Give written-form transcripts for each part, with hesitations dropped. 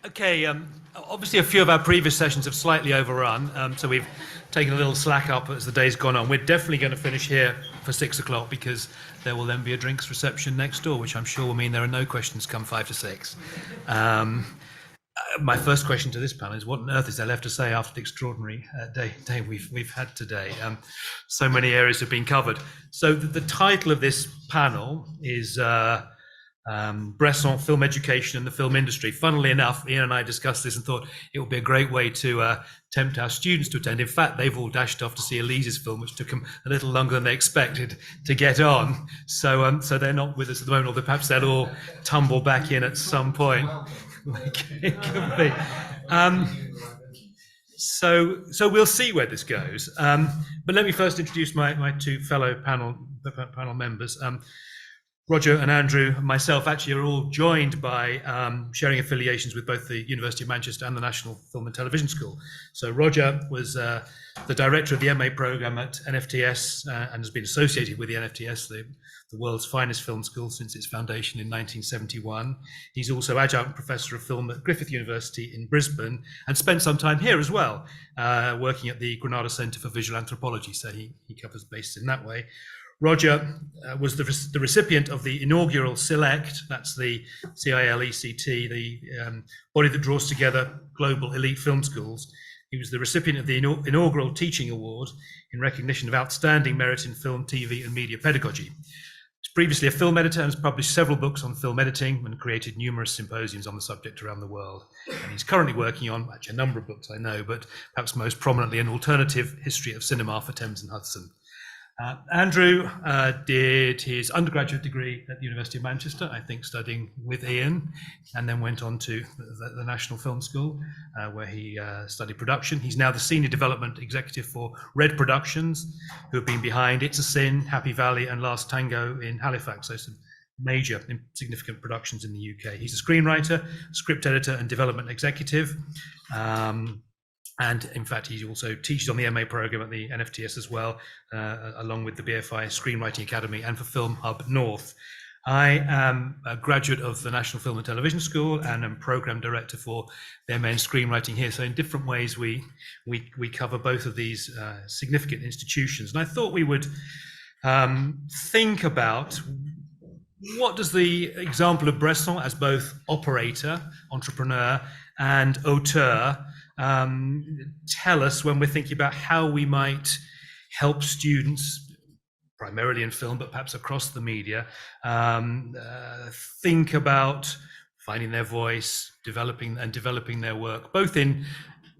Okay, obviously a few of our previous sessions have slightly overrun, so we've taken a little slack up as the day's gone on. We're definitely going to finish here for 6 o'clock because there will then be a drinks reception next door, which I'm sure will mean there are no questions come 5 to 6. My first question to this panel is, what on earth is there left to say after the extraordinary day we've had today? So many areas have been covered. So the title of this panel is BRESSON, Film Education and the Film Industry. Funnily enough, Ian and I discussed this and thought it would be a great way to tempt our students to attend. In fact, they've all dashed off to see Elise's film, which took them a little longer than they expected to get on. So they're not with us at the moment, although perhaps they'll all tumble back in at some point. It could be. So we'll see where this goes. But let me first introduce my two fellow panel members. Roger and Andrew and myself actually are all joined by sharing affiliations with both the University of Manchester and the National Film and Television School. So Roger was the director of the MA programme at NFTS and has been associated with the NFTS, the world's finest film school since its foundation in 1971. He's also adjunct professor of film at Griffith University in Brisbane and spent some time here as well, working at the Granada Centre for Visual Anthropology, so he covers bases in that way. Roger was the recipient of the inaugural SELECT, that's the CILECT, the body that draws together global elite film schools. He was the recipient of the inaugural Teaching Award in recognition of outstanding merit in film, TV and media pedagogy. He's previously a film editor and has published several books on film editing and created numerous symposiums on the subject around the world. And he's currently working on, actually a number of books I know, but perhaps most prominently an alternative history of cinema for Thames and Hudson. Andrew did his undergraduate degree at the University of Manchester, I think studying with Ian, and then went on to the National Film School, where he studied production. He's now the Senior Development Executive for Red Productions, who have been behind It's a Sin, Happy Valley and Last Tango in Halifax, so some major significant productions in the UK. He's a screenwriter, script editor and development executive. And in fact, he also teaches on the MA programme at the NFTS as well, along with the BFI Screenwriting Academy and for Film Hub North. I am a graduate of the National Film and Television School and am programme director for the MA in Screenwriting here. So in different ways, we cover both of these significant institutions. And I thought we would think about what does the example of BRESSON as both operator, entrepreneur, and auteur tell us when we're thinking about how we might help students, primarily in film, but perhaps across the media, think about finding their voice, developing their work, both in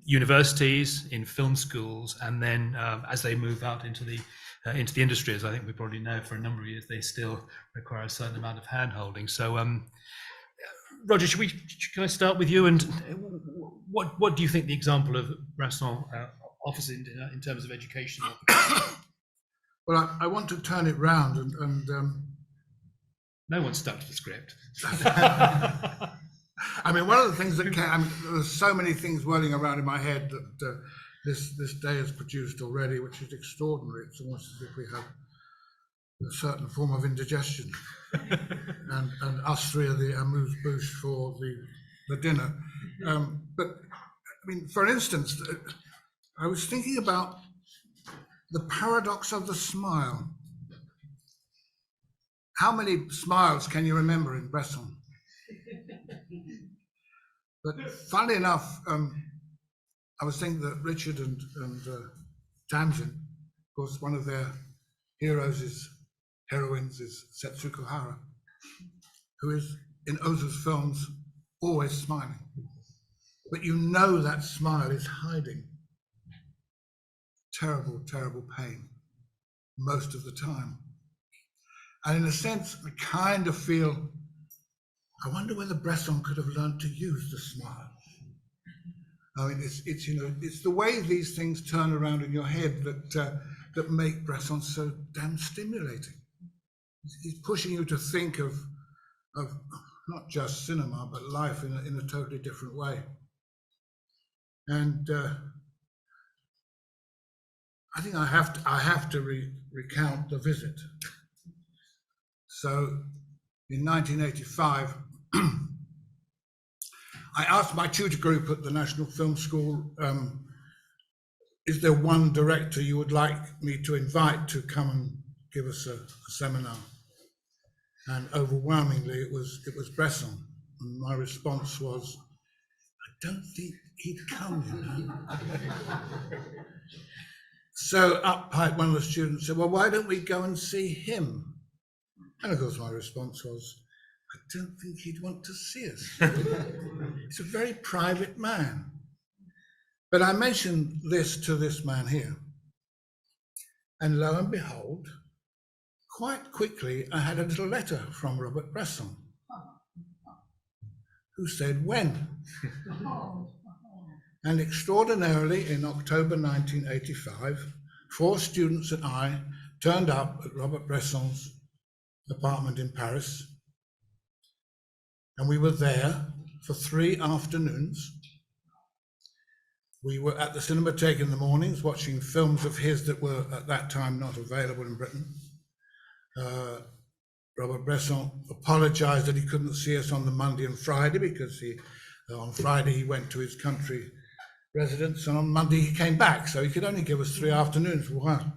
universities, in film schools, and then as they move out into the industry, as I think we probably know for a number of years, they still require a certain amount of hand-holding. So Roger, can I start with you? And what do you think the example of BRESSON offers in terms of education? Well, I want to turn it round and no one's stuck to the script. I mean, one of the things that there's so many things whirling around in my head that this day has produced already, which is extraordinary. It's almost as if we have a certain form of indigestion. and us three are the amuse-bouche for the dinner. But I mean, for instance, I was thinking about the paradox of the smile. How many smiles can you remember in BRESSON? But funnily enough, I was thinking that Richard and Tamsin, of course, one of their heroines is Setsuko Hara, who is in Ozu's films always smiling. But you know that smile is hiding terrible, terrible pain most of the time. And in a sense, I kind of feel, I wonder whether BRESSON could have learned to use the smile. I mean, it's you know, it's the way these things turn around in your head that make BRESSON so damn stimulating. He's pushing you to think of not just cinema, but life in a totally different way. And I think I have to recount the visit. So in 1985, I asked my tutor group at the National Film School, is there one director you would like me to invite to come and give us a seminar? And overwhelmingly, it was Bresson. And my response was, I don't think he'd come, you know. So up piped one of the students, said, well, why don't we go and see him? And of course, my response was, I don't think he'd want to see us. He's a very private man. But I mentioned this to this man here. And lo and behold, quite quickly, I had a little letter from Robert Bresson, who said, when? And extraordinarily, in October 1985, 4 students and I turned up at Robert Bresson's apartment in Paris. And we were there for 3 afternoons. We were at the Cinematheque in the mornings watching films of his that were at that time not available in Britain. Robert Bresson apologized that he couldn't see us on the Monday and Friday because on Friday he went to his country residence and on Monday he came back, so he could only give us 3 afternoons. Wow,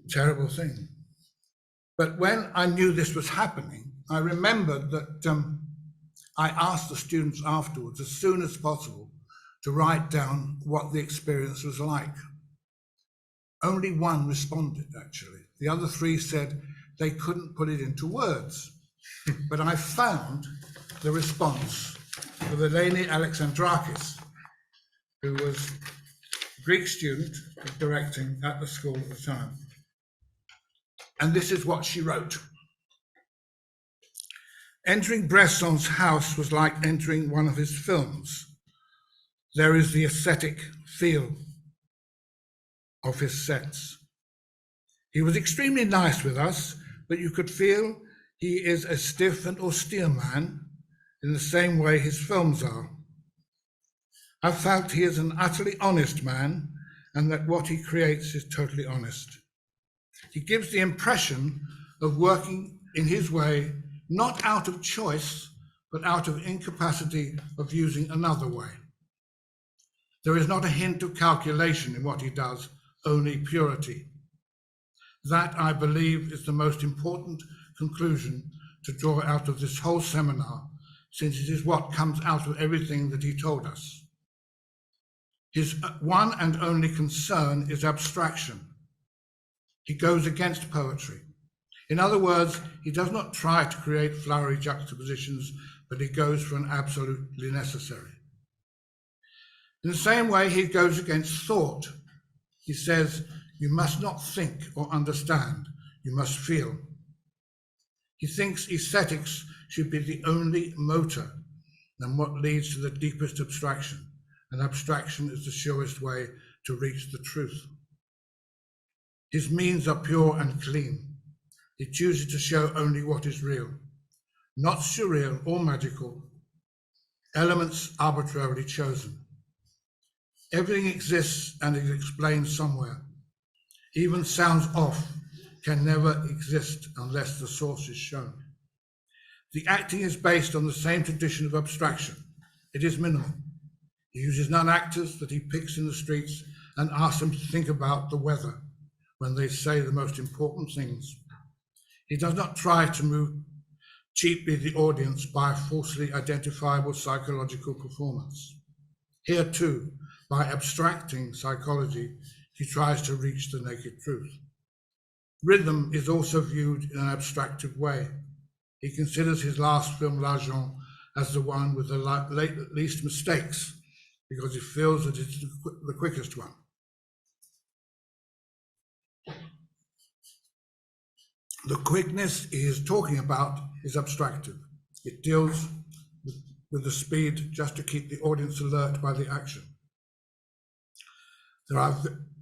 terrible thing. But when I knew this was happening, I remembered that I asked the students afterwards, as soon as possible, to write down what the experience was like. Only one responded, actually. The other 3 said they couldn't put it into words. But I found the response of Eleni Alexandrakis, who was a Greek student directing at the school at the time. And this is what she wrote. Entering Bresson's house was like entering one of his films. There is the aesthetic feel of his sets. He was extremely nice with us, but you could feel he is a stiff and austere man in the same way his films are. I felt he is an utterly honest man and that what he creates is totally honest. He gives the impression of working in his way, not out of choice, but out of incapacity of using another way. There is not a hint of calculation in what he does, only purity. That, I believe, is the most important conclusion to draw out of this whole seminar, since it is what comes out of everything that he told us. His one and only concern is abstraction. He goes against poetry. In other words, he does not try to create flowery juxtapositions, but he goes for an absolutely necessary. In the same way, he goes against thought. He says, you must not think or understand, you must feel. He thinks aesthetics should be the only motor and what leads to the deepest abstraction, and abstraction is the surest way to reach the truth. His means are pure and clean. He chooses to show only what is real, not surreal or magical, elements arbitrarily chosen. Everything exists and is explained somewhere. Even sounds off can never exist unless the source is shown. The acting is based on the same tradition of abstraction. It is minimal. He uses non-actors that he picks in the streets and asks them to think about the weather when they say the most important things. He does not try to move cheaply the audience by a falsely identifiable psychological performance. Here too, by abstracting psychology, he tries to reach the naked truth. Rhythm is also viewed in an abstractive way. He considers his last film, L'Argent, as the one with the least mistakes, because he feels that it's the quickest one. The quickness he is talking about is abstractive. It deals with the speed just to keep the audience alert by the action.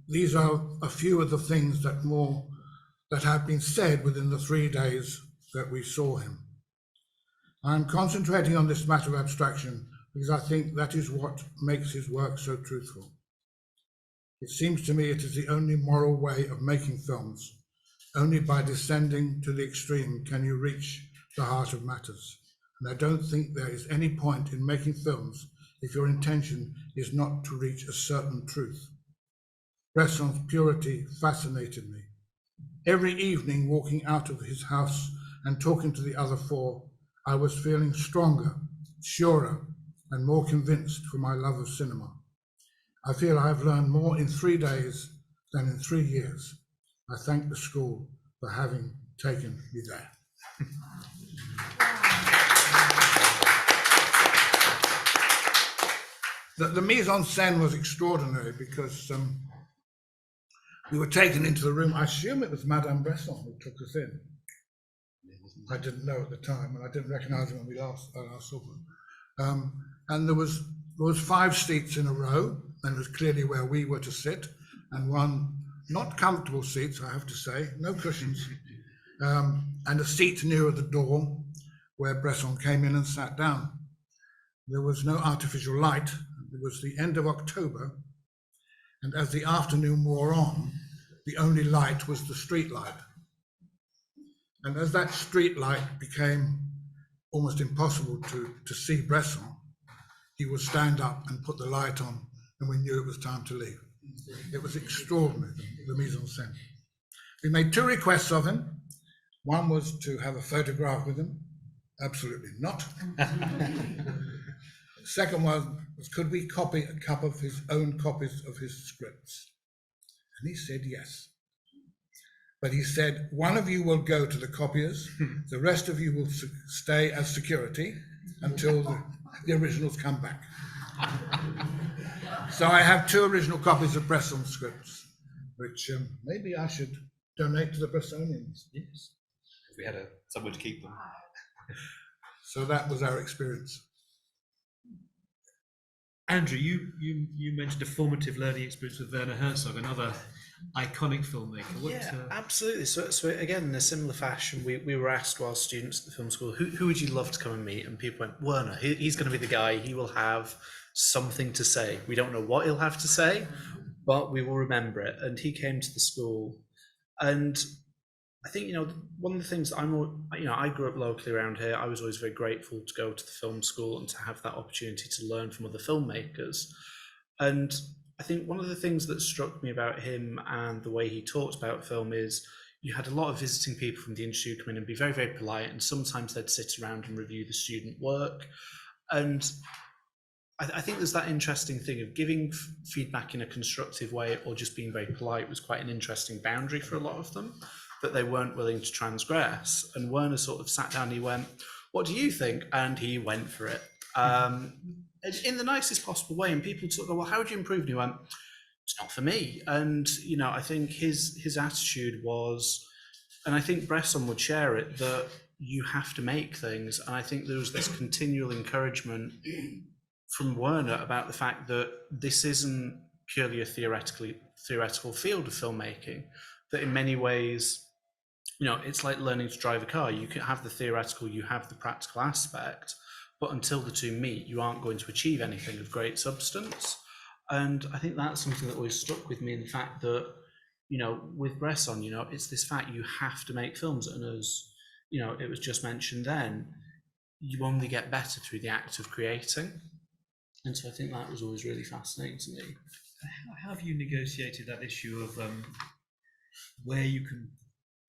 These are a few of the things that have been said within the 3 days that we saw him. I'm concentrating on this matter of abstraction because I think that is what makes his work so truthful. It seems to me it is the only moral way of making films. Only by descending to the extreme can you reach the heart of matters. and I don't think there is any point in making films if your intention is not to reach a certain truth. Bresson's purity fascinated me. Every evening, walking out of his house and talking to the other four, I was feeling stronger, surer, and more convinced for my love of cinema. I feel I have learned more in 3 days than in 3 years. I thank the school for having taken me there. The mise en scène was extraordinary because we were taken into the room. I assume it was Madame Bresson who took us in. I didn't know at the time, and I didn't recognise him when we last saw him. And there was 5 seats in a row, and it was clearly where we were to sit, and one not comfortable seats, I have to say, no cushions, and a seat nearer the door where Bresson came in and sat down. There was no artificial light. It was the end of October, and as the afternoon wore on, the only light was the street light. And as that street light became almost impossible to see Bresson, he would stand up and put the light on, and we knew it was time to leave. It was extraordinary, the mise en scène. We made 2 requests of him. One was to have a photograph with him. Absolutely not. The second one was, could we copy a couple of his own copies of his scripts? And he said yes. But he said, one of you will go to the copiers, the rest of you will stay as security until the originals come back. So I have 2 original copies of Bresson scripts, which maybe I should donate to the Bressonians. Yes, if we had somewhere to keep them. So that was our experience. Andrew, you mentioned a formative learning experience with Werner Herzog, another iconic filmmaker. Absolutely. So again, in a similar fashion, we were asked while students at the film school, who would you love to come and meet? And people went, Werner, he's going to be the guy. He will have something to say. We don't know what he'll have to say, but we will remember it. And he came to the school, and I think, one of the things that I grew up locally around here. I was always very grateful to go to the film school and to have that opportunity to learn from other filmmakers. And I think one of the things that struck me about him and the way he talked about film is you had a lot of visiting people from the industry come in and be very, very polite, and sometimes they'd sit around and review the student work. And I think there's that interesting thing of giving feedback in a constructive way or just being very polite was quite an interesting boundary for a lot of them that they weren't willing to transgress. And Werner sort of sat down and he went, what do you think? And he went for it in the nicest possible way. And people sort of go, well, how would you improve? And he went, it's not for me. And, I think his attitude was, and I think Bresson would share it, that you have to make things. And I think there was this continual encouragement from Werner about the fact that this isn't purely a theoretical field of filmmaking, that in many ways, it's like learning to drive a car. You can have the theoretical, you have the practical aspect, but until the two meet, you aren't going to achieve anything of great substance. And I think that's something that always stuck with me, in the fact that, with Bresson, it's this fact you have to make films. And as, it was just mentioned then, you only get better through the act of creating. And so I think that was always really fascinating to me. How have you negotiated that issue of where you can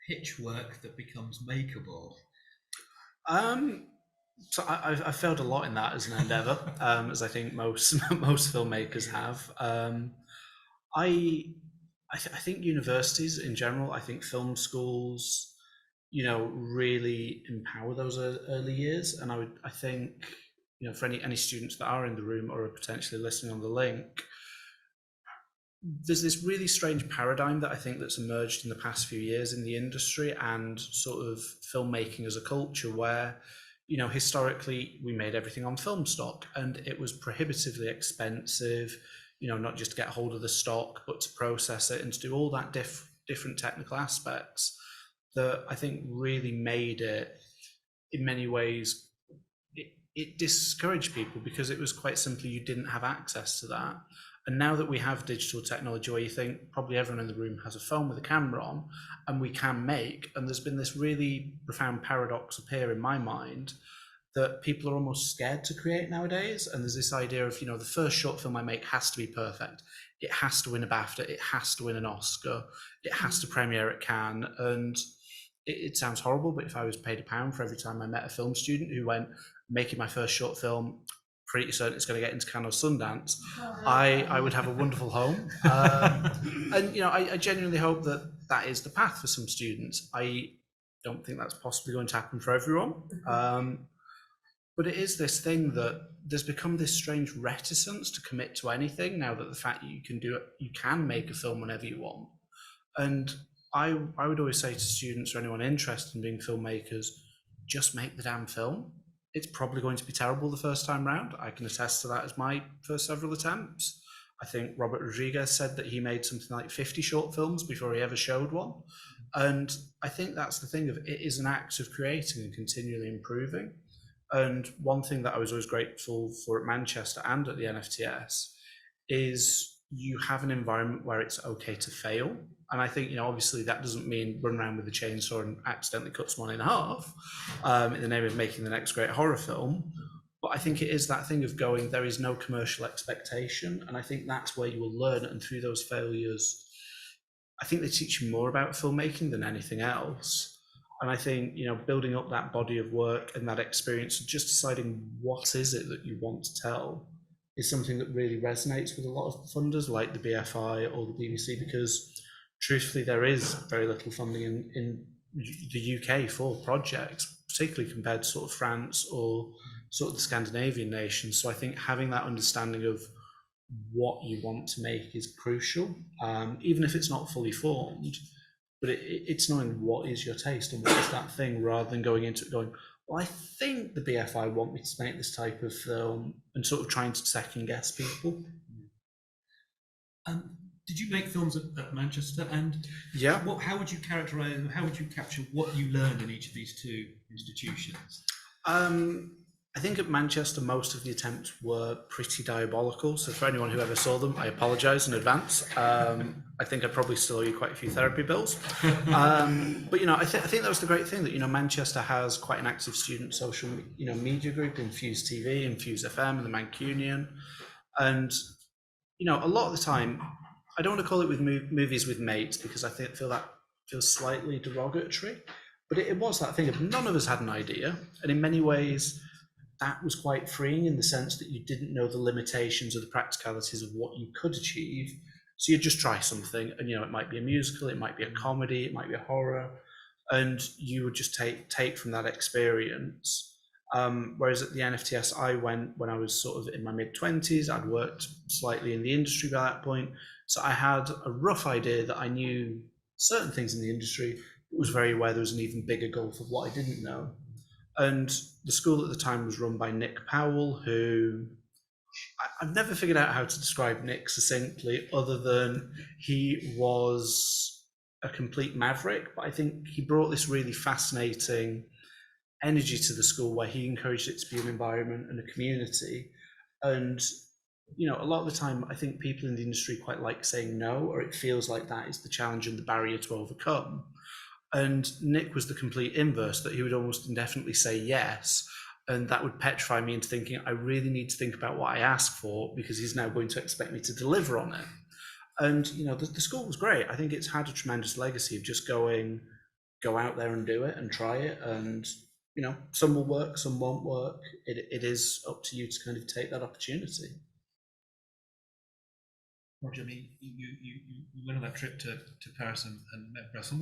pitch work that becomes makeable? So I failed a lot in that as an endeavor, as I think most filmmakers have. I think universities in general, I think film schools, really empower those early years. And I think, for any students that are in the room or are potentially listening on the link, there's this really strange paradigm that I think that's emerged in the past few years in the industry and sort of filmmaking as a culture, where, historically we made everything on film stock, and it was prohibitively expensive, not just to get hold of the stock, but to process it and to do all that different technical aspects that I think really made it, in many ways, it discouraged people, because it was quite simply you didn't have access to that. And now that we have digital technology, where you think probably everyone in the room has a phone with a camera on, and we can make, and there's been this really profound paradox appear in my mind, that people are almost scared to create nowadays. And there's this idea of, the first short film I make has to be perfect. It has to win a BAFTA. It has to win an Oscar. It has to premiere at Cannes. And it sounds horrible, but if I was paid £1 for every time I met a film student who went, making my first short film, pretty certain it's going to get into Cannes or Sundance, I would have a wonderful home. And I genuinely hope that is the path for some students. I don't think that's possibly going to happen for everyone. But it is this thing that there's become this strange reticence to commit to anything now that the fact that you can make a film whenever you want. And I would always say to students or anyone interested in being filmmakers, just make the damn film. It's probably going to be terrible the first time round. I can attest to that as my first several attempts. I think Robert Rodriguez said that he made something like 50 short films before he ever showed one. And I think that's the thing of it is an act of creating and continually improving. And one thing that I was always grateful for at Manchester and at the NFTS is you have an environment where it's okay to fail. And I think, obviously that doesn't mean run around with a chainsaw and accidentally cut someone in half in the name of making the next great horror film. But I think it is that thing of going, there is no commercial expectation. And I think that's where you will learn. And through those failures, I think they teach you more about filmmaking than anything else. And I think, building up that body of work and that experience of just deciding what is it that you want to tell is something that really resonates with a lot of funders like the BFI or the BBC, because truthfully, there is very little funding in the UK for projects, particularly compared to sort of France or sort of the Scandinavian nations. So I think having that understanding of what you want to make is crucial, even if it's not fully formed. But it's knowing what is your taste and what is that thing, rather than going into it going, well, I think the BFI want me to make this type of film, and sort of trying to second guess people. Did you make films at Manchester? And yeah, how would you characterize them? How would you capture what you learned in each of these two institutions? I think at Manchester, most of the attempts were pretty diabolical. So for anyone who ever saw them, I apologise in advance. I think I probably still owe you quite a few therapy bills. But I think that was the great thing that Manchester has quite an active student social media group, Infuse TV, Infuse FM, and the Mancunian, and a lot of the time, I don't want to call it with movies with mates, because I feel that feels slightly derogatory. But it was that thing of none of us had an idea, and in many ways, that was quite freeing in the sense that you didn't know the limitations or the practicalities of what you could achieve. So you just try something, and it might be a musical, it might be a comedy, it might be a horror, and you would just take from that experience. Whereas at the NFTS, I went when I was sort of in my mid-20s. I'd worked slightly in the industry by that point, so I had a rough idea that I knew certain things in the industry, but was very aware there was an even bigger gulf of what I didn't know. And the school at the time was run by Nick Powell, who I've never figured out how to describe Nick succinctly, other than he was a complete maverick. But I think he brought this really fascinating energy to the school, where he encouraged it to be an environment and a community. And a lot of the time, I think people in the industry quite like saying no, or it feels like that is the challenge and the barrier to overcome. And Nick was the complete inverse, that he would almost indefinitely say yes. And that would petrify me into thinking, I really need to think about what I ask for, because he's now going to expect me to deliver on it. And, the school was great. I think it's had a tremendous legacy of just go out there and do it and try it. And, some will work, some won't work. It is up to you to kind of take that opportunity. Roger, I mean, you went on that trip to Paris and met BRESSON.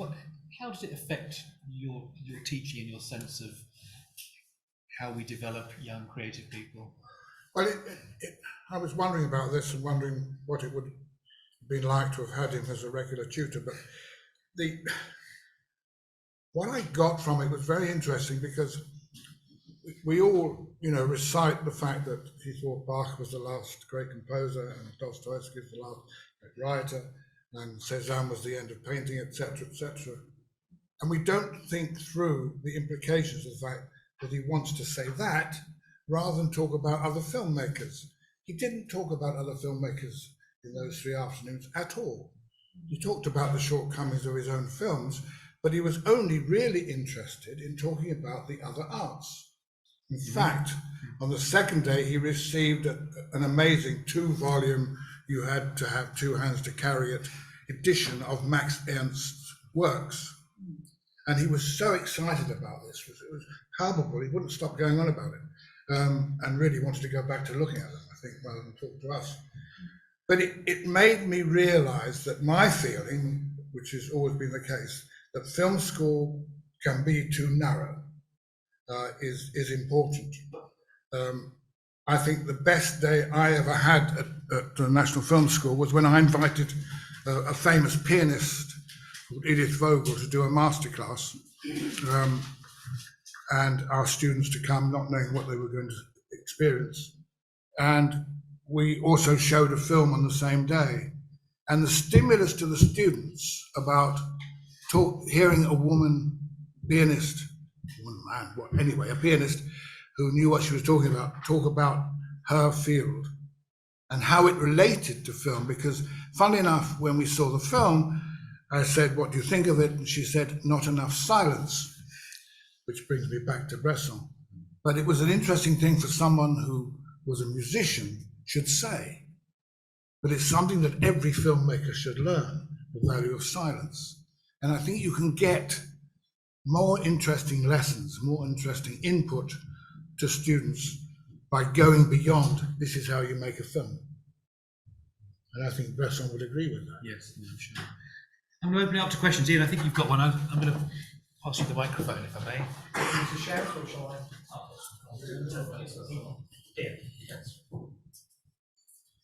How did it affect your teaching and your sense of how we develop young creative people? Well, I was wondering about this and wondering what it would have been like to have had him as a regular tutor. But what I got from it was very interesting, because we all, recite the fact that he thought Bach was the last great composer and Dostoevsky was the last great writer and Cézanne was the end of painting, etc., etc. And we don't think through the implications of the fact that he wants to say that rather than talk about other filmmakers. He didn't talk about other filmmakers in those 3 afternoons at all. He talked about the shortcomings of his own films, but he was only really interested in talking about the other arts. In fact, on the second day, he received an amazing 2-volume, you had to have 2 hands to carry it, edition of Max Ernst's works. And he was so excited about this. It was palpable. He wouldn't stop going on about it, and really wanted to go back to looking at them, I think, rather than talk to us. But it made me realize that my feeling, which has always been the case, that film school can be too narrow, is important. I think the best day I ever had at the National Film School was when I invited a famous pianist called Edith Vogel to do a masterclass, and our students to come, not knowing what they were going to experience. And we also showed a film on the same day. And the stimulus to the students about hearing a woman pianist, a pianist who knew what she was talking about, talk about her field and how it related to film. Because funnily enough, when we saw the film, I said, "What do you think of it?" And she said, "Not enough silence," which brings me back to Bresson. But it was an interesting thing for someone who was a musician should say. But it's something that every filmmaker should learn, the value of silence. And I think you can get more interesting lessons, more interesting input to students by going beyond, this is how you make a film. And I think Bresson would agree with that. Yes, sure. I'm going to open it up to questions. Ian, I think you've got one. I'm going to pass you the microphone, if I may. To share it, or shall I?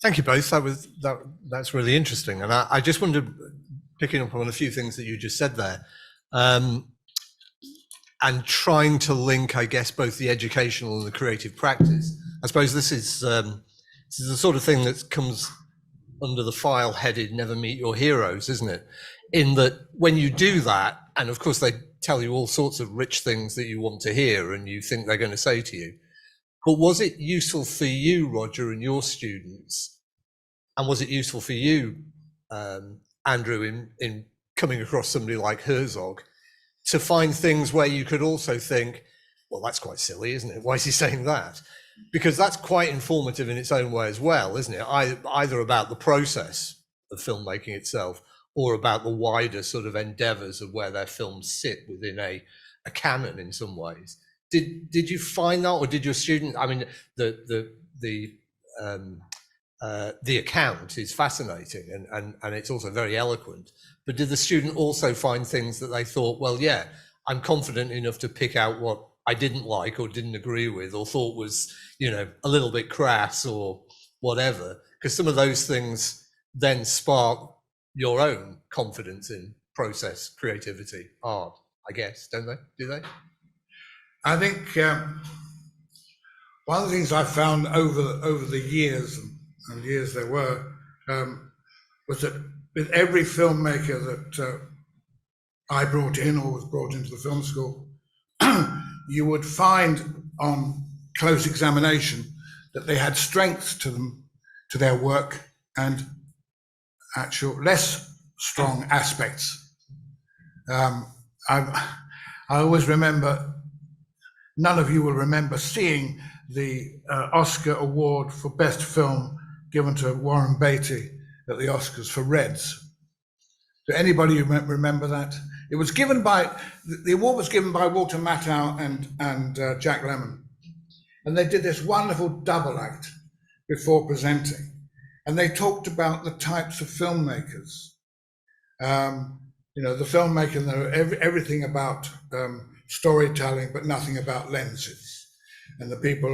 Thank you both. That's really interesting, and I just wondered, picking up on a few things that you just said there, and trying to link, I guess, both the educational and the creative practice. I suppose this is the sort of thing that comes under the file headed "Never Meet Your Heroes," isn't it? In that when you do that, and of course they tell you all sorts of rich things that you want to hear and you think they're going to say to you. But was it useful for you, Roger, and your students? And was it useful for you, Andrew, in coming across somebody like Herzog, to find things where you could also think, well, that's quite silly, isn't it? Why is he saying that? Because that's quite informative in its own way as well, isn't it? Either about the process of filmmaking itself or about the wider sort of endeavors of where their films sit within a canon in some ways. Did you find that, or did your student? I mean, the account is fascinating and it's also very eloquent. But did the student also find things that they thought, well, yeah, I'm confident enough to pick out what I didn't like or didn't agree with or thought was, a little bit crass or whatever? Because some of those things then spark your own confidence in process, creativity, art, I guess, don't they? Do they? I think one of the things I found over the years, and years there were, was that with every filmmaker that I brought in or was brought into the film school, you would find on close examination that they had strengths to them, to their work, and actual less strong aspects. I always remember, none of you will remember seeing the Oscar award for best film given to Warren Beatty at the Oscars for Reds. Do anybody remember that? It was given by, the award was given by Walter Matthau and Jack Lemmon. And they did this wonderful double act before presenting. And they talked about the types of filmmakers. The filmmaker know everything about storytelling, but nothing about lenses. And the people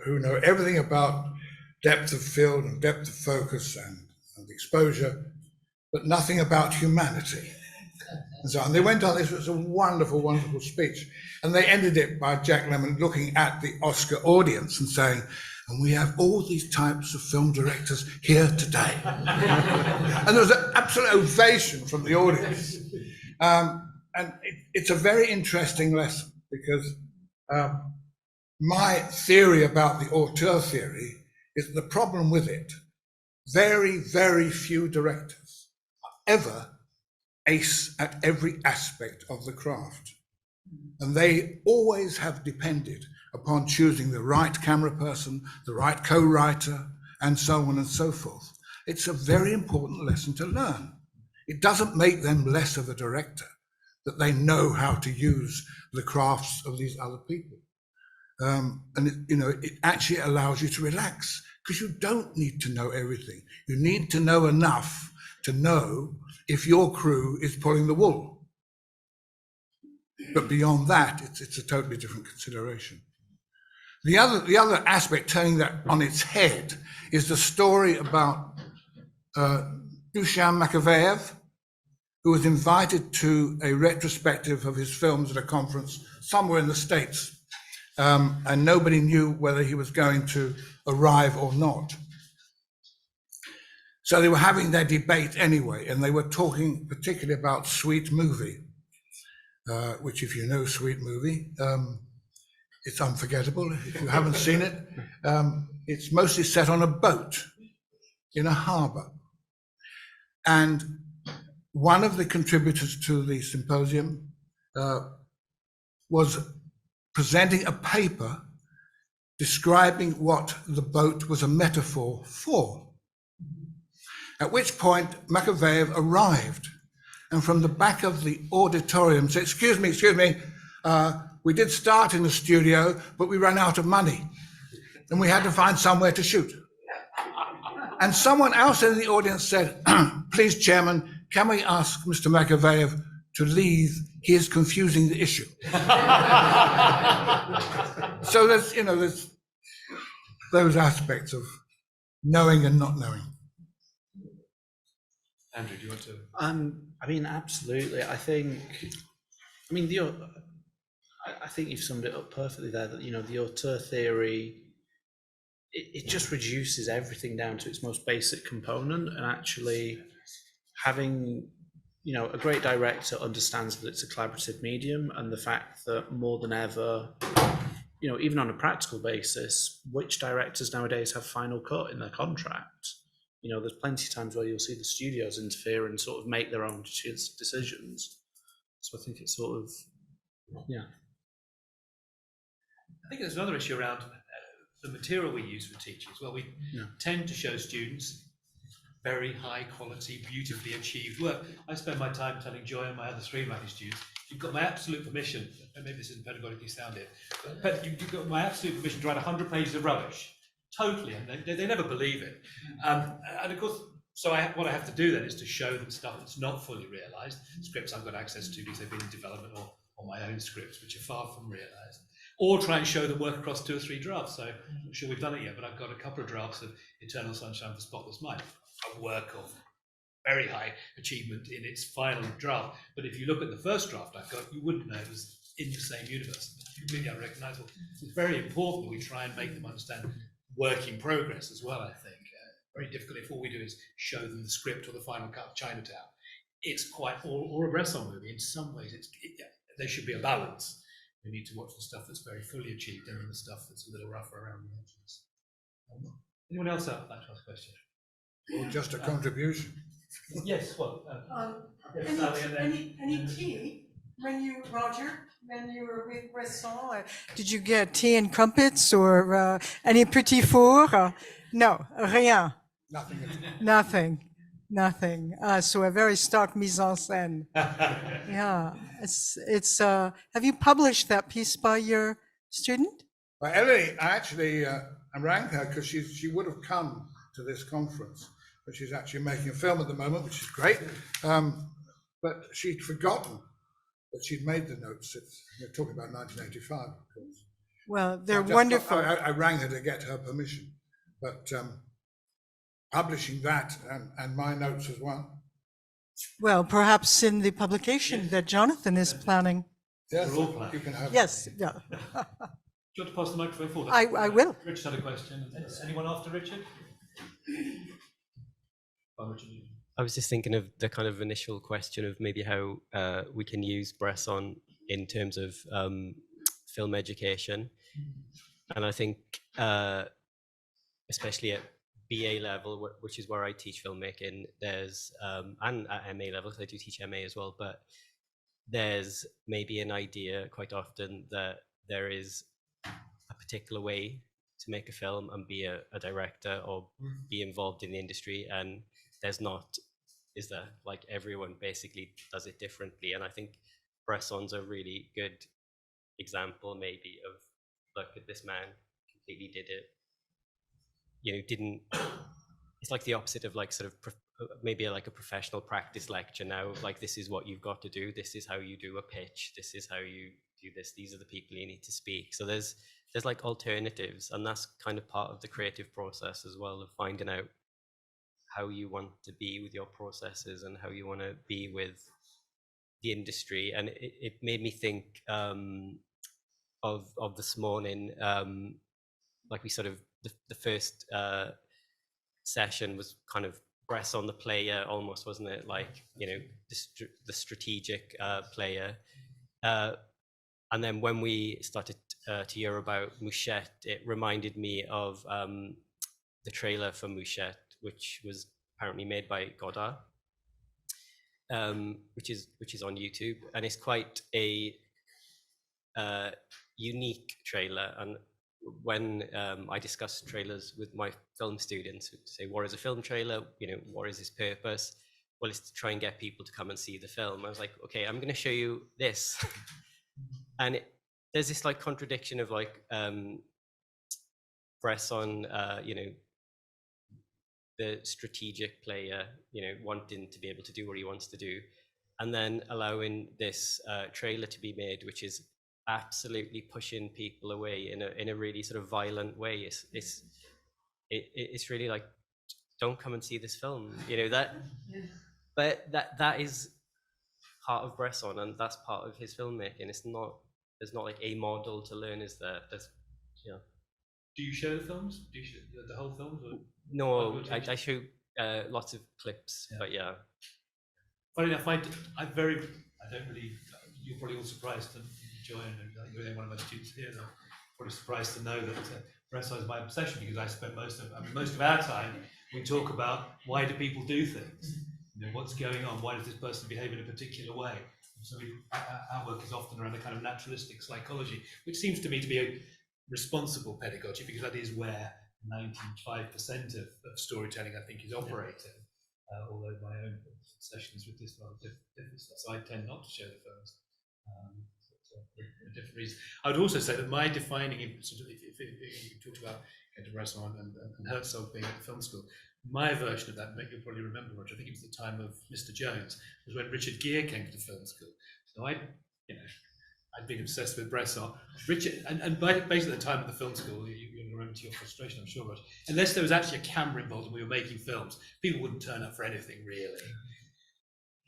who know everything about depth of field and depth of focus and exposure, but nothing about humanity. And so on. They went on, this was a wonderful, wonderful speech. And they ended it by Jack Lemmon looking at the Oscar audience and saying, and we have all these types of film directors here today. And there was an absolute ovation from the audience. And it's a very interesting lesson because my theory about the auteur theory is the problem with it. Very, very few directors are ever ace at every aspect of the craft. And they always have depended upon choosing the right camera person, the right co-writer, and so on and so forth. It's a very important lesson to learn. It doesn't make them less of a director that they know how to use the crafts of these other people. It actually allows you to relax because you don't need to know everything. You need to know enough to know if your crew is pulling the wool. But beyond that, it's a totally different consideration. The other aspect, turning that on its head, is the story about Dusan Makaveyev, who was invited to a retrospective of his films at a conference somewhere in the States, and nobody knew whether he was going to arrive or not. So they were having their debate anyway, and they were talking particularly about Sweet Movie, which, if you know Sweet Movie, it's unforgettable. If you haven't seen it, it's mostly set on a boat in a harbour. And one of the contributors to the symposium was presenting a paper describing what the boat was a metaphor for. At which point Makaveyev arrived, and from the back of the auditorium said, excuse me, we did start in the studio, but we ran out of money and we had to find somewhere to shoot. And someone else in the audience said, please, Chairman, can we ask Mr. Makaveyev to leave? He is confusing the issue. So there's those aspects of knowing and not knowing. Andrew, do you want to? I mean, absolutely. I think you've summed it up perfectly there, that, the auteur theory, it just reduces everything down to its most basic component, and actually having, a great director understands that it's a collaborative medium, and the fact that more than ever, even on a practical basis, which directors nowadays have final cut in their contract? There's plenty of times where you'll see the studios interfere and sort of make their own decisions. So I think it's sort of, yeah. I think there's another issue around the material we use for teaching as well. We tend to show students very high quality, beautifully achieved work. I spend my time telling Joy and my other screenwriting students, you've got my absolute permission, and maybe this isn't pedagogically sounded, but you've got my absolute permission to write 100 pages of rubbish. Totally, and they never believe it. And of course, so what I have to do then is to show them stuff that's not fully realised, scripts I've got access to because they've been in development, or my own scripts, which are far from realised, or try and show them work across 2 or 3 drafts. So I'm not sure we've done it yet, but I've got a couple of drafts of Eternal Sunshine of the Spotless Mind, a work of very high achievement in its final draft. But if you look at the first draft I've got, you wouldn't know it was in the same universe. It's completely unrecognisable. It's very important that we try and make them understand work in progress as well, I think. Very difficult if all we do is show them the script or the final cut of Chinatown. It's quite, or a Bresson movie, in some ways, there should be a balance. We need to watch the stuff that's very fully achieved and then the stuff that's a little rougher around the edges. Anyone else out like to ask a question? Or just a contribution? Yes, well, any tea when you, Roger, when you were with Bresson? Did you get tea and crumpets or any petit four? No, rien. Nothing at all. Nothing. So a very stark mise en scène. Yeah, it's. Have you published that piece by your student? Well, Ellie, I rang her because she would have come to this conference, but she's actually making a film at the moment, which is great. But she'd forgotten that she'd made the notes. We're talking about 1985, of course. Well, they're wonderful. I rang her to get her permission, but publishing that and my notes as well. Well, perhaps in the publication that Jonathan is planning. Yes, We're all planning. you can have. Yes, yeah. do you want to pass the microphone forward? I will. Richard had a question. Anyone after Richard? I was just thinking of the kind of initial question of maybe how we can use Bresson in terms of film education. And I think especially at BA level, which is where I teach filmmaking, there's, and at MA level, because I do teach MA as well, but there's maybe an idea quite often that there is a particular way to make a film and be a director or be involved in the industry, and there's not, is there? Like everyone basically does it differently, and I think Bresson's a really good example maybe of, look at this man, completely did it, you know, didn't, it's like the opposite of like sort of maybe like a professional practice lecture now, like this is what you've got to do, this is how you do a pitch, this is how you do this, these are the people you need to speak. So there's like alternatives, and that's kind of part of the creative process as well, of finding out how you want to be with your processes and how you want to be with the industry. And it made me think of this morning, like we sort of the first session was kind of Bresson the player almost, wasn't it? Like, you know, the strategic player. And then when we started to hear about Mouchette, it reminded me of the trailer for Mouchette, which was apparently made by Godard, which is on YouTube, and it's quite a unique trailer. And when I discuss trailers with my film students, who say, what is a film trailer? You know, what is its purpose? Well, it's to try and get people to come and see the film. I was like, okay, I'm going to show you this. And there's this like contradiction of like Bresson, you know, the strategic player, you know, wanting to be able to do what he wants to do, and then allowing this trailer to be made, which is absolutely pushing people away in a really sort of violent way. It's really like, don't come and see this film, you know, that. But that is part of Bresson, and that's part of his filmmaking. There's not like a model to learn, is there? Yeah. Do you show the films? Do you show the whole films? Or? No, I show lots of clips, but yeah. Funny enough, I don't really, you're probably all surprised to join, and you're one of my students here, though. Probably surprised to know that Bresson is my obsession, because I spent most of our time, we talk about why do people do things? You know, what's going on? Why does this person behave in a particular way? So our work is often around a kind of naturalistic psychology, which seems to me to be a responsible pedagogy, because that is where 95% of storytelling, I think, is operating. Although my own obsession is with this rather different stuff, so I tend not to show the films for different reasons. I would also say that my defining, sort of, if you talked about Bresson and Herzog being at the film school, my version of that, you'll probably remember, Roger, I think it was the time of Mr. Jones, was when Richard Gere came to the film school. So I'd been obsessed with Bresson. Richard, and basically at the time of the film school, you'll remember to your frustration, I'm sure, Roger, unless there was actually a camera involved and we were making films, people wouldn't turn up for anything, really.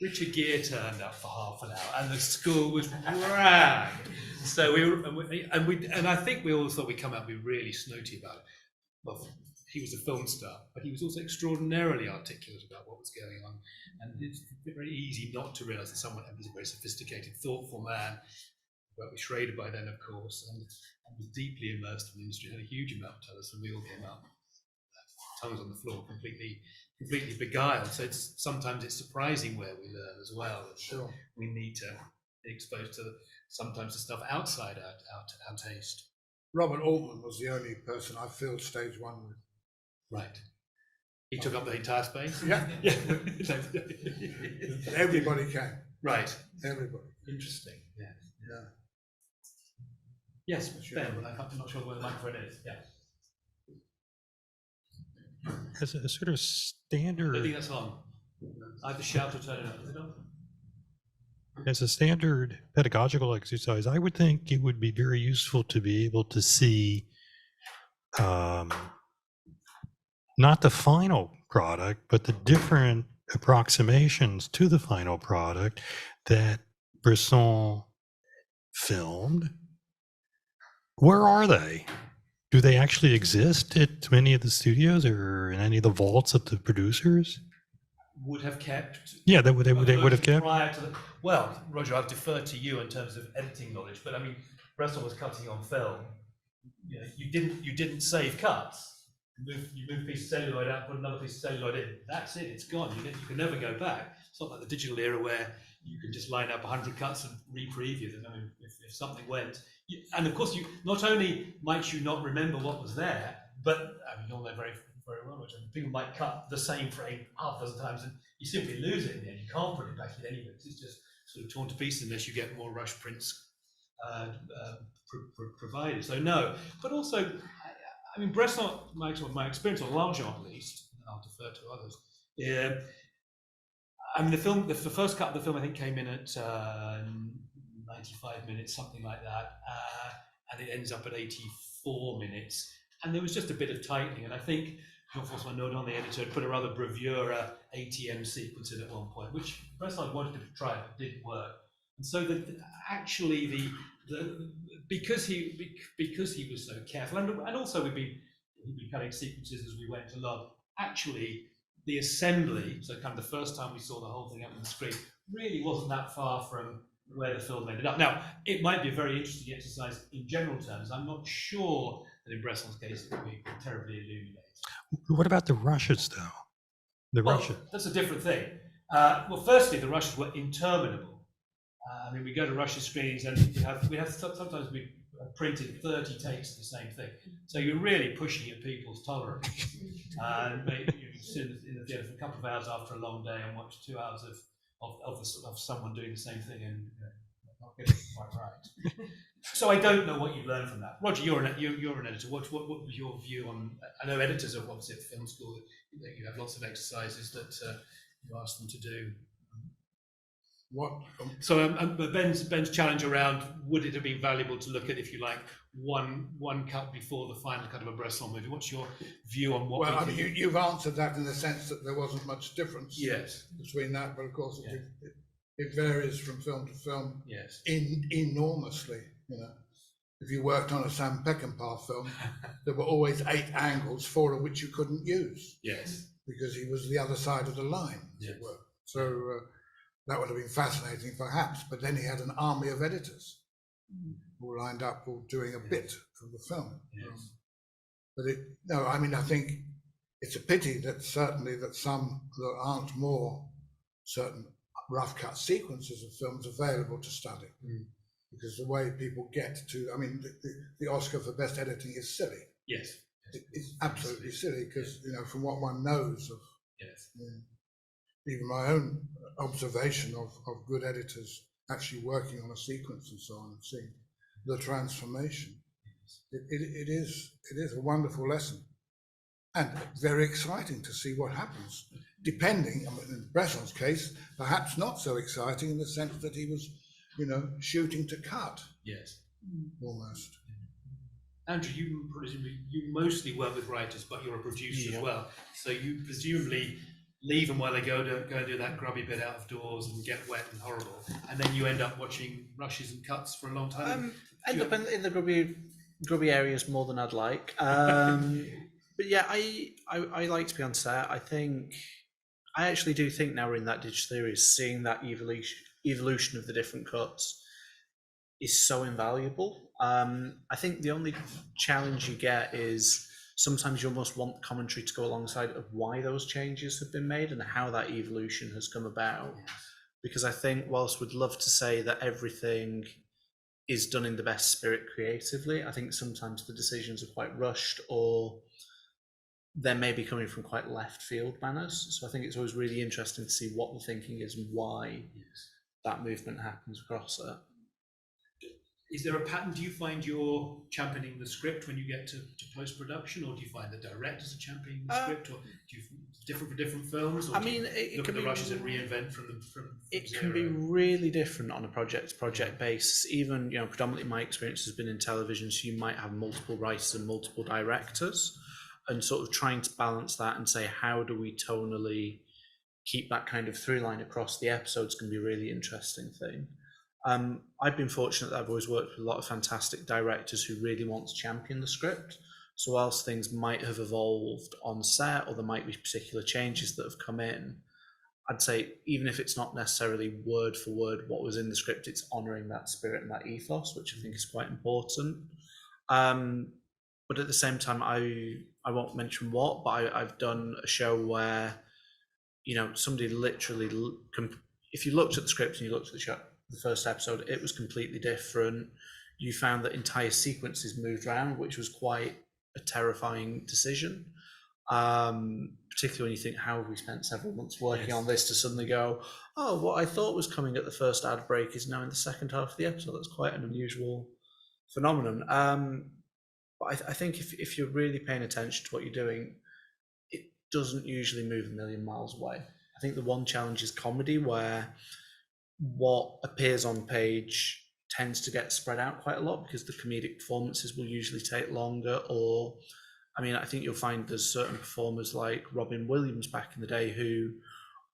Richard Gere turned up for half an hour, and the school was rammed. So and I think we all thought we'd come out and be really snooty about it. Well, he was a film star, but he was also extraordinarily articulate about what was going on, and it's very easy not to realise that someone was a very sophisticated, thoughtful man. Worked with Schrader by then, of course, and was deeply immersed in the industry. Had a huge amount to tell us, and we all came up, tongues on the floor, completely beguiled. So sometimes it's surprising where we learn as well. Sure. We need to be exposed to sometimes the stuff outside our taste. Robert Altman was the only person I filled stage one with. Right. He took up the entire space? Yeah. Yeah. Everybody came. Right. Everybody. Interesting. Yeah. Yeah. Yes, Ben, but I'm not sure where the microphone is. Yeah. As a sort of I standard, think that's on. Either shout or turn it up. Is it on? as a standard pedagogical exercise, I would think it would be very useful to be able to see not the final product, but the different approximations to the final product that Bresson filmed. Where are they? Do they actually exist at many of the studios or in any of the vaults of the producers? Would have kept. Yeah, they would have kept. Prior to well, Roger, I'll defer to you in terms of editing knowledge, but I mean, Bresson was cutting on film. You know, you didn't save cuts. You move a piece of celluloid out, put another piece of celluloid in. That's it. It's gone. You can never go back. It's not like the digital era where you can just line up 100 cuts and re-preview them. I mean, if something went, And of course, you not only might you not remember what was there, but I mean, you'll know very, very well, which people might cut the same frame half a dozen times, and you simply lose it in the end. You can't put it back in anyway. It's just sort of torn to pieces unless you get more rush prints provided. So no, but also, I mean, Bresson, my experience on L'Argent at least, I'll defer to others. Yeah, I mean, the first cut of the film I think came in at 95 minutes, something like that, and it ends up at 84 minutes. And there was just a bit of tightening, and I think Jean-François Naudin, the editor, had put a rather bravura ATM sequence in at one point, which Bresson wanted to try, but didn't work. And so actually because he was so careful, and also he'd been cutting sequences as we went along. Actually, the assembly, so kind of the first time we saw the whole thing up on the screen, really wasn't that far from where the film ended up. Now, it might be a very interesting exercise in general terms. I'm not sure that in Bresson's case it would be terribly illuminating. What about the rushes, though? The rushes. That's a different thing. Well, firstly, the rushes were interminable. I mean, we go to Russian screenings and we have sometimes we printed 30 takes of the same thing. So you're really pushing at people's tolerance. And you sit in the theatre for a couple of hours after a long day and watch 2 hours of someone doing the same thing and not getting it quite right. So I don't know what you've learned from that. Roger, you're an editor. What was your view on? I know editors are obviously at film school. You have lots of exercises that you ask them to do. So Ben's challenge around, would it have been valuable to look at, if you like, one cut before the final cut of a Bresson movie? What's your view on what? Well, I mean, you've answered that in the sense that there wasn't much difference. Yes. Between that, but of course it varies from film to film. Yes. Enormously, you know. If you worked on a Sam Peckinpah film, there were always 8 angles, 4 of which you couldn't use. Yes. Because he was the other side of the line, as it were. So that would have been fascinating, perhaps. But then he had an army of editors who lined up, all doing a bit of the film. Yes. No, I mean, I think it's a pity that certainly that some there aren't more certain rough cut sequences of films available to study. Because the way people get to, I mean, the Oscar for best editing is silly. Yes. It's absolutely silly because, you know, from what one knows of even my own observation of good editors actually working on a sequence and so on and seeing the transformation, it is a wonderful lesson and very exciting to see what happens. Depending, I mean, in Bresson's case, perhaps not so exciting in the sense that he was, you know, shooting to cut. Yes. Almost. Andrew, you mostly work with writers, but you're a producer as well. So you presumably leave them while they go and do that grubby bit out of doors and get wet and horrible, and then you end up watching rushes and cuts for a long time. End up in the grubby areas more than I'd like. But yeah, I like to be on set. I actually do think now we're in that digital series, seeing that evolution of the different cuts is so invaluable. I think the only challenge you get is sometimes you almost want commentary to go alongside of why those changes have been made and how that evolution has come about. Because I think whilst we'd love to say that everything is done in the best spirit creatively, I think sometimes the decisions are quite rushed or they're maybe coming from quite left field manners. So I think it's always really interesting to see what the thinking is and why that movement happens across it. Is there a pattern? Do you find you're championing the script when you get to post-production, or do you find the directors are championing the script, or do you different for different films? Or I mean, it can be rushes and reinvent from it can be really different on a project-to-project basis. Even, you know, predominantly my experience has been in television, so you might have multiple writers and multiple directors, and sort of trying to balance that and say, how do we tonally keep that kind of through line across the episodes can be a really interesting thing. I've been fortunate that I've always worked with a lot of fantastic directors who really want to champion the script. So whilst things might have evolved on set, or there might be particular changes that have come in, I'd say even if it's not necessarily word for word what was in the script, it's honouring that spirit and that ethos, which I think is quite important. But at the same time, I won't mention what, but I've done a show where, you know, somebody literally, if you looked at the script and you looked at the show, the first episode, it was completely different. you found that entire sequences moved around, which was quite a terrifying decision. Particularly when you think, how have we spent several months working on this to suddenly go, oh, what I thought was coming at the first ad break is now in the second half of the episode. That's quite an unusual phenomenon. But I think if you're really paying attention to what you're doing, it doesn't usually move a million miles away. I think the one challenge is comedy, where what appears on page tends to get spread out quite a lot because the comedic performances will usually take longer. Or, I mean, I think you'll find there's certain performers like Robin Williams back in the day who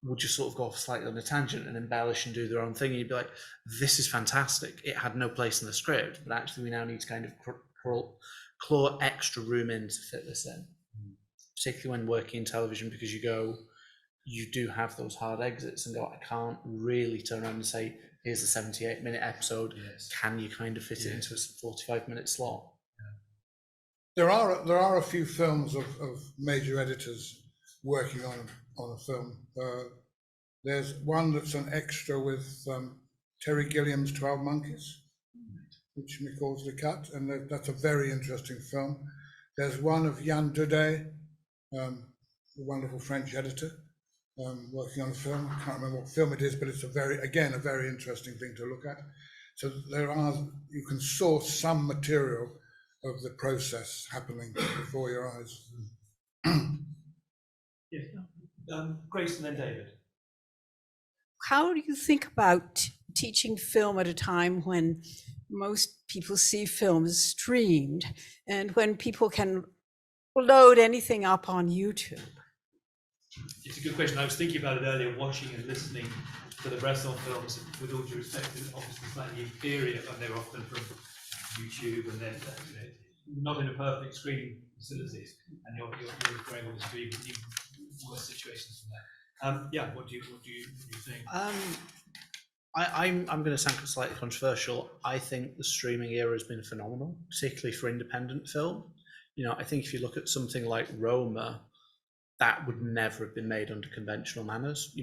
would just sort of go off slightly on a tangent and embellish and do their own thing. And you'd be like, this is fantastic. It had no place in the script, but actually we now need to kind of claw extra room in to fit this in, particularly when working in television, because you do have those hard exits and go, I can't really turn around and say, here's a 78-minute episode. Yes. Can you kind of fit it into a 45-minute slot? There are a few films of major editors working on a film. There's one that's an extra with Terry Gilliam's 12 Monkeys, which McCall's the cut, and that's a very interesting film. There's one of Jan Daudet, the wonderful French editor, working on a film. I can't remember what film it is, but it's a very interesting thing to look at. So you can source some material of the process happening before your eyes. Grace and then David. How do you think about teaching film at a time when most people see films streamed and when people can load anything up on YouTube? It's a good question. I was thinking about it earlier, watching and listening to the Bresson films, with all due respect, obviously slightly inferior, and they're often from YouTube, and they're not in a perfect screening facilities, and you're referring on the stream with even worse situations than that. Yeah, what do you think? I'm going to sound slightly controversial. I think the streaming era has been phenomenal, particularly for independent film. I think if you look at something like Roma, that would never have been made under conventional manners.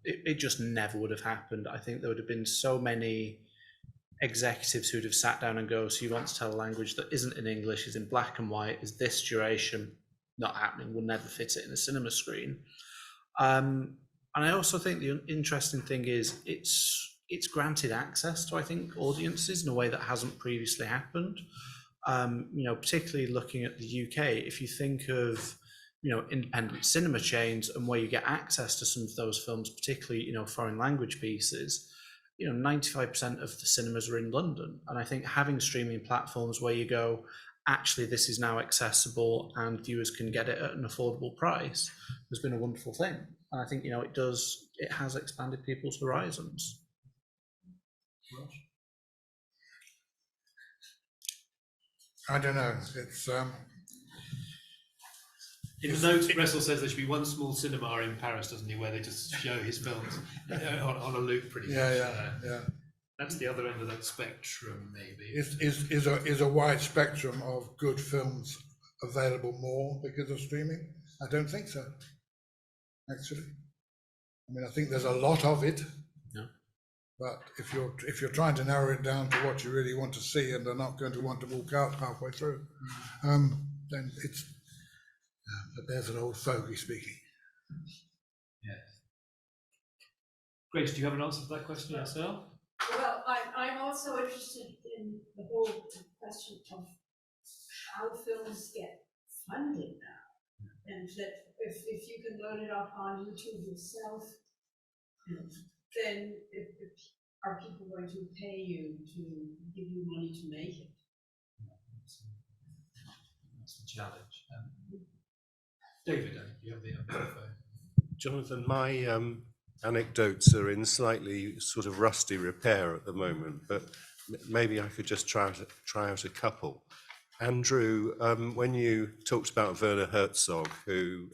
It just never would have happened. I think there would have been so many executives who'd have sat down and go, so you want to tell a language that isn't in English, is in black and white, is this duration, not happening, we'll never fit it in a cinema screen. And I also think the interesting thing is it's granted access to, I think, audiences in a way that hasn't previously happened. Particularly looking at the UK, if you think of independent cinema chains and where you get access to some of those films, particularly foreign language pieces, 95% of the cinemas are in London. And I think having streaming platforms where you go, actually this is now accessible and viewers can get it at an affordable price, has been a wonderful thing. And I think it has expanded people's horizons. I don't know. It's in the notes, Russell says there should be one small cinema in Paris, doesn't he, where they just show his films on a loop, pretty much. Yeah. That's the other end of that spectrum, maybe. Is a wide spectrum of good films available more because of streaming? I don't think so, actually. I mean, I think there's a lot of it. Yeah. But if you're trying to narrow it down to what you really want to see and are not going to want to walk out halfway through, then it's but there's an old fogey speaking. Yes. Grace, do you have an answer to that question yourself? Well, I'm also interested in the whole question of how films get funded now, and that if you can load it up on YouTube yourself, then are people going to pay you to give you money to make it? That's the challenge. David, do you have the info? Jonathan, my anecdotes are in slightly sort of rusty repair at the moment, but maybe I could just try out a couple. Andrew, when you talked about Werner Herzog, who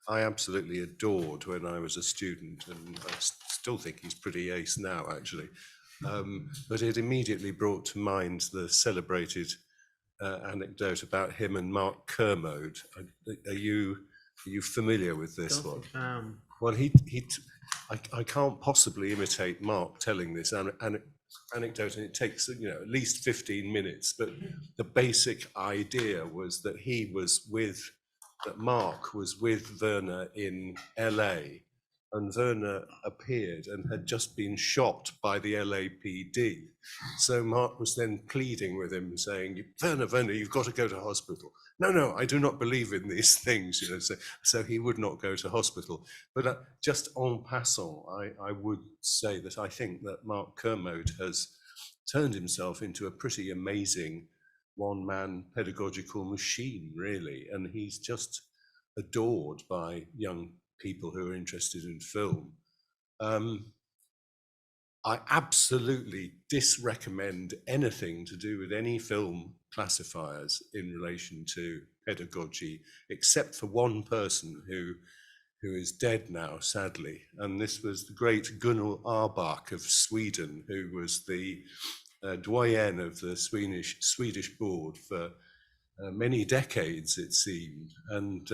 I absolutely adored when I was a student, and I still think he's pretty ace now, actually, but it immediately brought to mind the celebrated anecdote about him and Mark Kermode. Are you familiar with this one? Well, I can't possibly imitate Mark telling this anecdote, and it takes at least 15 minutes. But the basic idea was that Mark was with Werner in LA, and Werner appeared and had just been shot by the LAPD. So Mark was then pleading with him, saying, Werner, you've got to go to hospital. No, I do not believe in these things. So he would not go to hospital. But just en passant, I would say that I think that Mark Kermode has turned himself into a pretty amazing one-man pedagogical machine, really. And he's just adored by young people who are interested in film. I absolutely disrecommend anything to do with any film classifiers in relation to pedagogy, except for one person who is dead now, sadly. And this was the great Gunnar Arbach of Sweden, who was the doyen of the Swedish board for many decades, it seemed. And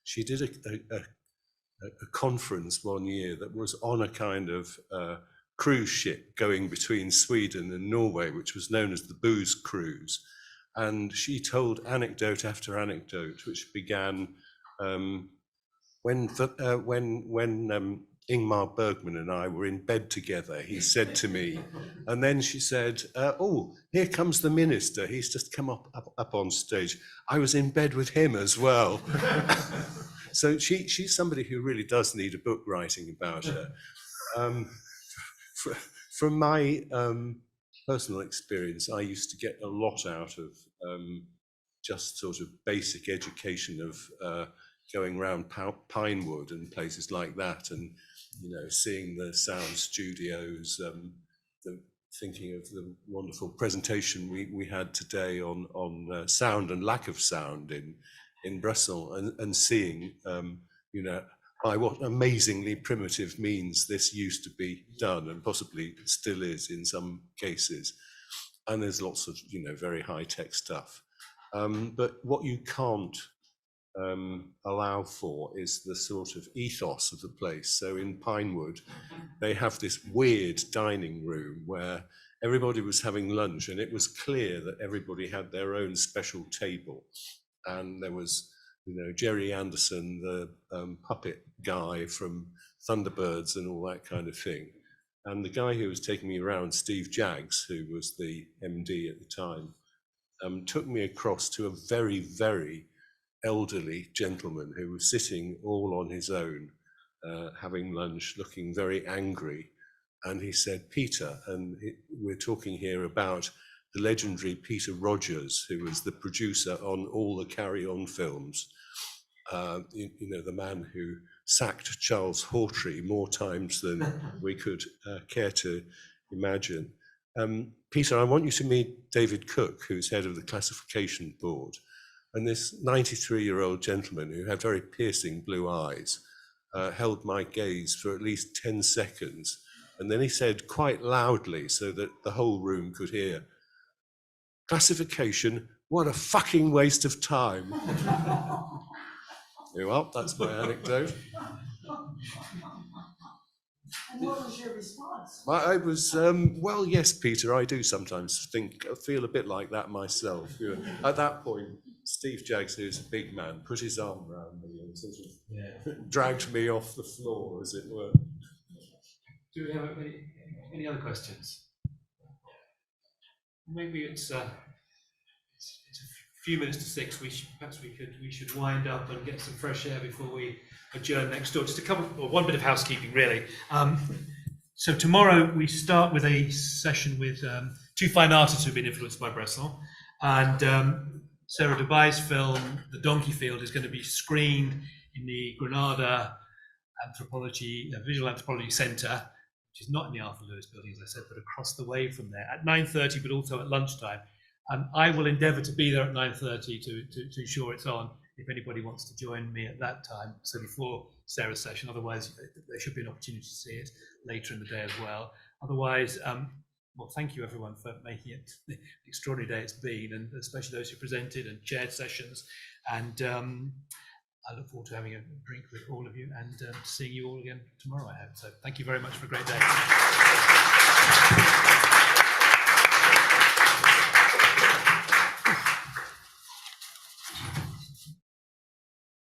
she did a conference one year that was on a kind of cruise ship going between Sweden and Norway, which was known as the Booze Cruise. And she told anecdote after anecdote, which began when Ingmar Bergman and I were in bed together, he said to me, and then she said, oh, here comes the minister. He's just come up on stage. I was in bed with him as well. So she's somebody who really does need a book writing about her. From my personal experience, I used to get a lot out of just sort of basic education of going around Pinewood and places like that, and seeing the sound studios, thinking of the wonderful presentation we had today on sound and lack of sound in BRESSON, and seeing by what amazingly primitive means this used to be done, and possibly still is in some cases. And there's lots of very high-tech stuff. But what you can't allow for is the sort of ethos of the place. So in Pinewood, they have this weird dining room where everybody was having lunch, and it was clear that everybody had their own special table. And there was Jerry Anderson, the puppet guy from Thunderbirds and all that kind of thing. And the guy who was taking me around, Steve Jaggs, who was the MD at the time, took me across to a very, very elderly gentleman who was sitting all on his own, having lunch, looking very angry. And he said, Peter, and we're talking here about the legendary Peter Rogers, who was the producer on all the Carry On films, the man who sacked Charles Hawtrey more times than we could care to imagine. Peter, I want you to meet David Cook, who's head of the classification board. And this 93-year-old gentleman who had very piercing blue eyes held my gaze for at least 10 seconds. And then he said quite loudly, so that the whole room could hear, classification, what a fucking waste of time. Well, that's my anecdote. And what was your response? I was, well, yes, Peter, I do sometimes feel a bit like that myself. At that point, Steve Jaggs, who's a big man, put his arm around me and sort of dragged me off the floor, as it were. Do we have any other questions? Maybe it's a few minutes to 6. Perhaps we should wind up and get some fresh air before we adjourn next door. Just one bit of housekeeping, really. So tomorrow we start with a session with 2 fine artists who've been influenced by Bresson, and Sarah Dubai's film The Donkey Field is going to be screened in the Granada Visual Anthropology Centre, which is not in the Arthur Lewis building, as I said, but across the way from there at 9:30, but also at lunchtime. And I will endeavour to be there at 9:30 to ensure it's on, if anybody wants to join me at that time, so before Sarah's session. Otherwise, there should be an opportunity to see it later in the day as well. Otherwise, well, thank you everyone for making it the extraordinary day it's been, and especially those who presented and chaired sessions. And I look forward to having a drink with all of you and seeing you all again tomorrow, I hope. So thank you very much for a great day.